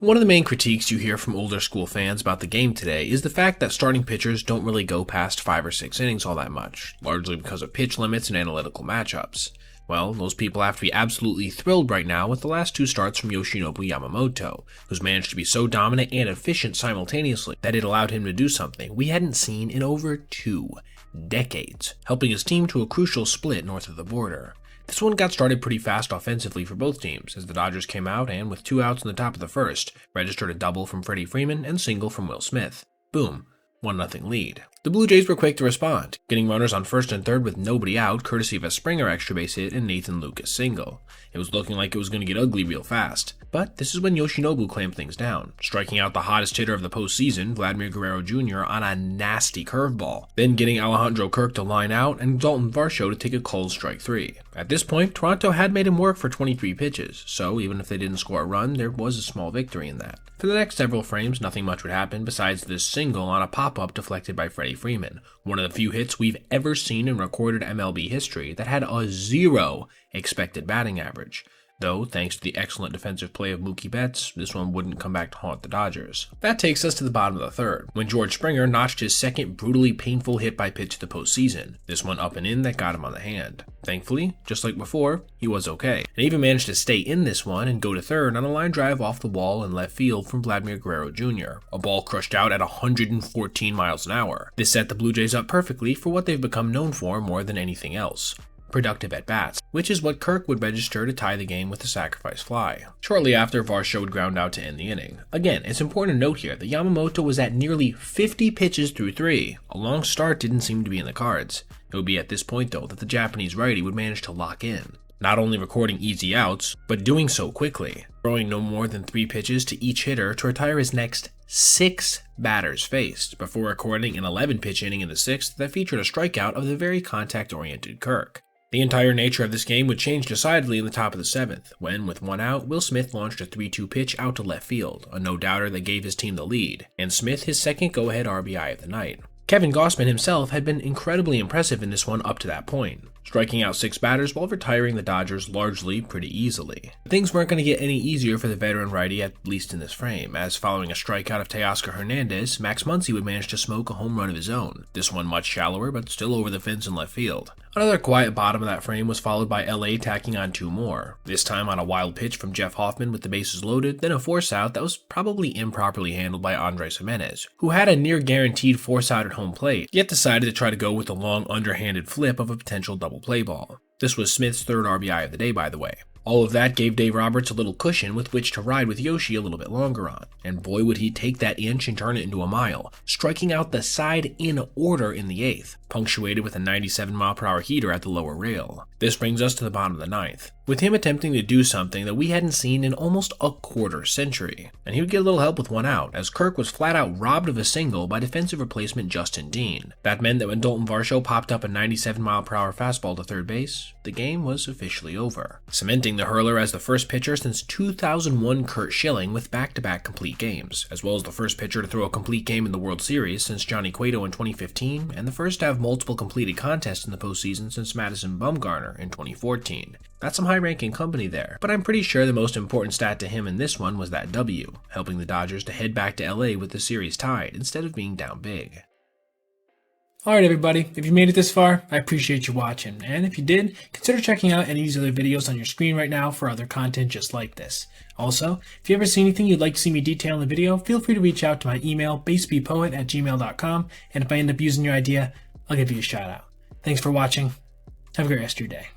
One of the main critiques you hear from older school fans about the game today is the fact that starting pitchers don't really go past 5 or 6 innings all that much, largely because of pitch limits and analytical matchups. Well, those people have to be absolutely thrilled right now with the last 2 starts from Yoshinobu Yamamoto, who's managed to be so dominant and efficient simultaneously that it allowed him to do something we hadn't seen in over 2 decades, helping his team to a crucial split north of the border. This one got started pretty fast offensively for both teams, as the Dodgers came out and, with 2 outs in the top of the first, registered a double from Freddie Freeman and single from Will Smith. Boom, 1-0 lead. The Blue Jays were quick to respond, getting runners on first and third with nobody out, courtesy of a Springer extra base hit and Nathan Lucas single. It was looking like it was going to get ugly real fast. But this is when Yoshinobu clamped things down, striking out the hottest hitter of the postseason, Vladimir Guerrero Jr., on a nasty curveball, then getting Alejandro Kirk to line out and Dalton Varsho to take a cold strike 3. At this point, Toronto had made him work for 23 pitches, so even if they didn't score a run, there was a small victory in that. For the next several frames, nothing much would happen besides this single on a pop-up deflected by Freddie Freeman, one of the few hits we've ever seen in recorded MLB history that had a 0 expected batting average. Though, thanks to the excellent defensive play of Mookie Betts, this one wouldn't come back to haunt the Dodgers. That takes us to the bottom of the third, when George Springer notched his second brutally painful hit by pitch of the postseason, this one up and in that got him on the hand. Thankfully, just like before, he was okay, and even managed to stay in this one and go to third on a line drive off the wall in left field from Vladimir Guerrero Jr., a ball crushed out at 114 miles an hour. This set the Blue Jays up perfectly for what they've become known for more than anything else: productive at-bats, which is what Kirk would register to tie the game with a sacrifice fly. Shortly after, Varsho would ground out to end the inning. Again, it's important to note here that Yamamoto was at nearly 50 pitches through 3. A long start didn't seem to be in the cards. It would be at this point, though, that the Japanese righty would manage to lock in, not only recording easy outs, but doing so quickly, throwing no more than 3 pitches to each hitter to retire his next 6 batters faced, before recording an 11-pitch inning in the 6th that featured a strikeout of the very contact-oriented Kirk. The entire nature of this game would change decidedly in the top of the 7th, when, with 1 out, Will Smith launched a 3-2 pitch out to left field, a no-doubter that gave his team the lead, and Smith his second go-ahead RBI of the night. Kevin Gausman himself had been incredibly impressive in this one up to that point, striking out 6 batters while retiring the Dodgers largely pretty easily. Things weren't going to get any easier for the veteran righty, at least in this frame, as following a strikeout of Teoscar Hernandez, Max Muncy would manage to smoke a home run of his own, this one much shallower but still over the fence in left field. Another quiet bottom of that frame was followed by LA tacking on 2 more, this time on a wild pitch from Jeff Hoffman with the bases loaded, then a force out that was probably improperly handled by Andres Gimenez, who had a near guaranteed force out at home plate, yet decided to try to go with the long underhanded flip of a potential double play ball. This was Smith's 3rd RBI of the day, by the way. All of that gave Dave Roberts a little cushion with which to ride with Yoshi a little bit longer on, and boy would he take that inch and turn it into a mile, striking out the side in order in the 8th, punctuated with a 97-mile-per-hour heater at the lower rail. This brings us to the bottom of the 9th, with him attempting to do something that we hadn't seen in almost a quarter century, and he would get a little help with 1 out, as Kirk was flat out robbed of a single by defensive replacement Justin Dean. That meant that when Dalton Varsho popped up a 97-mile-per-hour fastball to third base, the game was officially over, cementing the hurler as the first pitcher since 2001 Curt Schilling with back-to-back complete games, as well as the first pitcher to throw a complete game in the World Series since Johnny Cueto in 2015, and the first to have multiple completed contests in the postseason since Madison Bumgarner in 2014. That's some high-ranking company there, but I'm pretty sure the most important stat to him in this one was that W, helping the Dodgers to head back to LA with the series tied instead of being down big. Alright everybody, if you made it this far, I appreciate you watching, and if you did, consider checking out any of these other videos on your screen right now for other content just like this. Also, if you ever see anything you'd like to see me detail in the video, feel free to reach out to my email, basebpoet@gmail.com, and if I end up using your idea, I'll give you a shout out. Thanks for watching, have a great rest of your day.